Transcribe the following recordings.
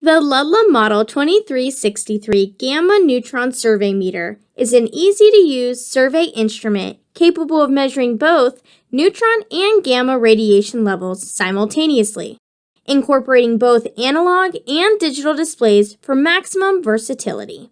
The Ludlum Model 2363 Gamma Neutron Survey Meter is an easy-to-use survey instrument capable of measuring both neutron and gamma radiation levels simultaneously, incorporating both analog and digital displays for maximum versatility.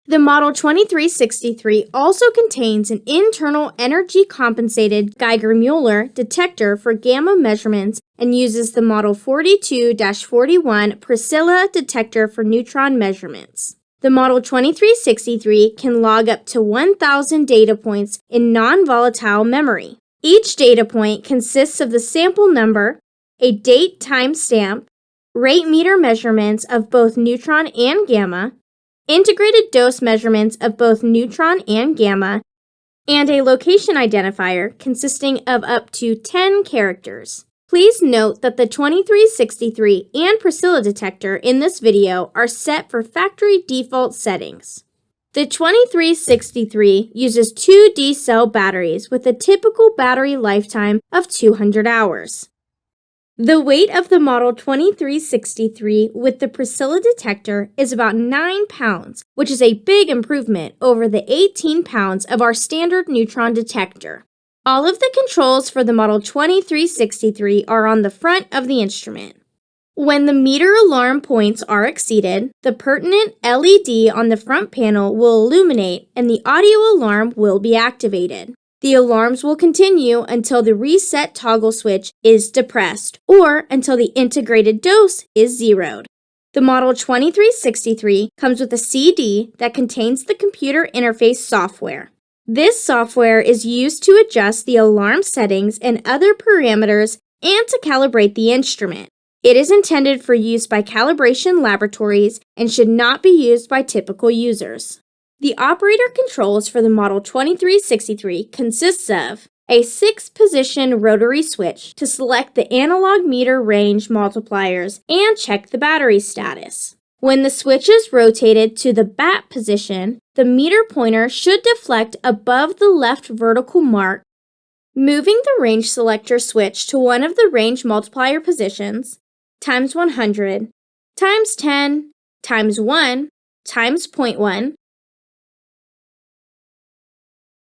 The Model 2363 also contains an internal energy-compensated Geiger-Müller detector for gamma measurements and uses the Model 42-41 PRESCILA detector for neutron measurements. The Model 2363 can log up to 1,000 data points in non-volatile memory. Each data point consists of the sample number, a date timestamp, rate meter measurements of both neutron and gamma, integrated dose measurements of both neutron and gamma, and a location identifier consisting of up to 10 characters. Please note that the 2363 and PRESCILA detector in this video are set for factory default settings. The 2363 uses 2 D-cell batteries with a typical battery lifetime of 200 hours. The weight of the Model 2363 with the PRESCILA detector is about 9 pounds, which is a big improvement over the 18 pounds of our standard neutron detector. All of the controls for the Model 2363 are on the front of the instrument. When the meter alarm points are exceeded, the pertinent LED on the front panel will illuminate and the audio alarm will be activated. The alarms will continue until the reset toggle switch is depressed or until the integrated dose is zeroed. The Model 2363 comes with a CD that contains the computer interface software. This software is used to adjust the alarm settings and other parameters and to calibrate the instrument. It is intended for use by calibration laboratories and should not be used by typical users. The operator controls for the Model 2363 consists of a 6-position rotary switch to select the analog meter range multipliers and check the battery status. When the switch is rotated to the bat position, the meter pointer should deflect above the left vertical mark. Moving the range selector switch to one of the range multiplier positions, times 100, times 10, times 1, times 0.1,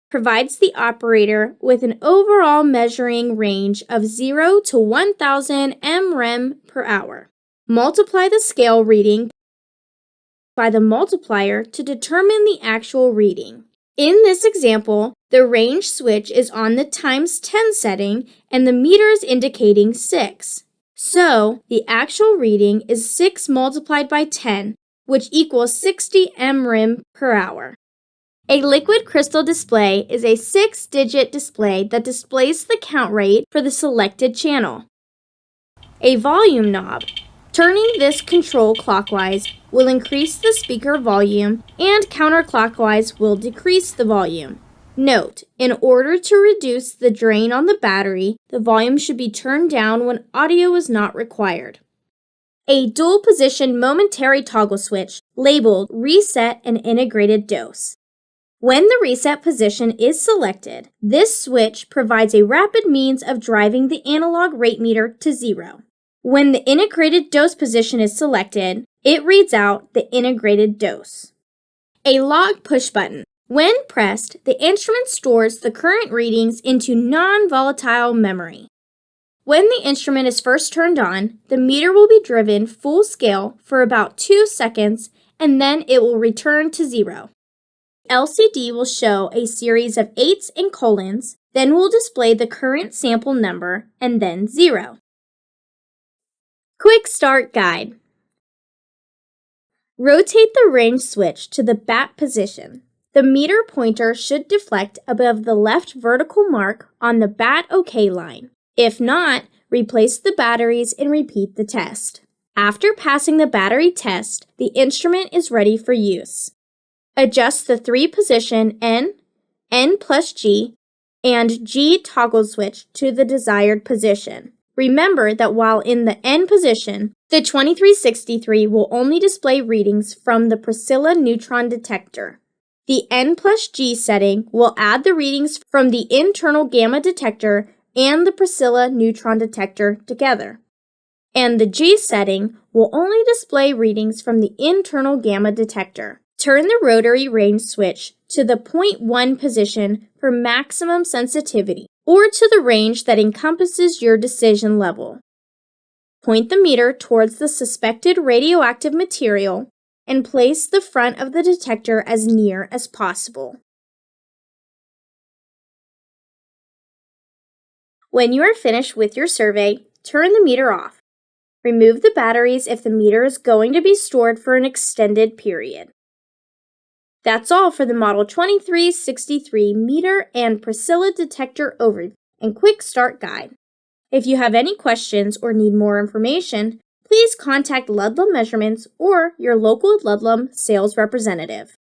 provides the operator with an overall measuring range of 0 to 1,000 mrem per hour. Multiply the scale reading by the multiplier to determine the actual reading. In this example, the range switch is on the times 10 setting and the meter is indicating 6. So, the actual reading is 6 multiplied by 10, which equals 60 mrem per hour. A liquid crystal display is a 6-digit display that displays the count rate for the selected channel. A volume knob. Turning this control clockwise will increase the speaker volume and counterclockwise will decrease the volume. Note, in order to reduce the drain on the battery, the volume should be turned down when audio is not required. A dual-position momentary toggle switch labeled Reset and Integrated Dose. When the reset position is selected, this switch provides a rapid means of driving the analog rate meter to 0. When the integrated dose position is selected, it reads out the integrated dose. A log push button. When pressed, the instrument stores the current readings into non-volatile memory. When the instrument is first turned on, the meter will be driven full scale for about 2 seconds and then it will return to 0. LCD will show a series of 8s and colons, then will display the current sample number, and then 0. Quick Start Guide. Rotate the range switch to the bat position. The meter pointer should deflect above the left vertical mark on the bat OK line. If not, replace the batteries and repeat the test. After passing the battery test, the instrument is ready for use. Adjust the 3-position N, N plus G, and G toggle switch to the desired position. Remember that while in the N position, the 2363 will only display readings from the PRESCILA neutron detector. The N plus G setting will add the readings from the internal gamma detector and the PRESCILA neutron detector together. And the G setting will only display readings from the internal gamma detector. Turn the rotary range switch to the 0.1 position for maximum sensitivity, or to the range that encompasses your decision level. Point the meter towards the suspected radioactive material and place the front of the detector as near as possible. When you are finished with your survey, turn the meter off. Remove the batteries if the meter is going to be stored for an extended period. That's all for the Model 2363 Meter and PRESCILA Detector Overview and Quick Start Guide. If you have any questions or need more information, please contact Ludlum Measurements or your local Ludlum sales representative.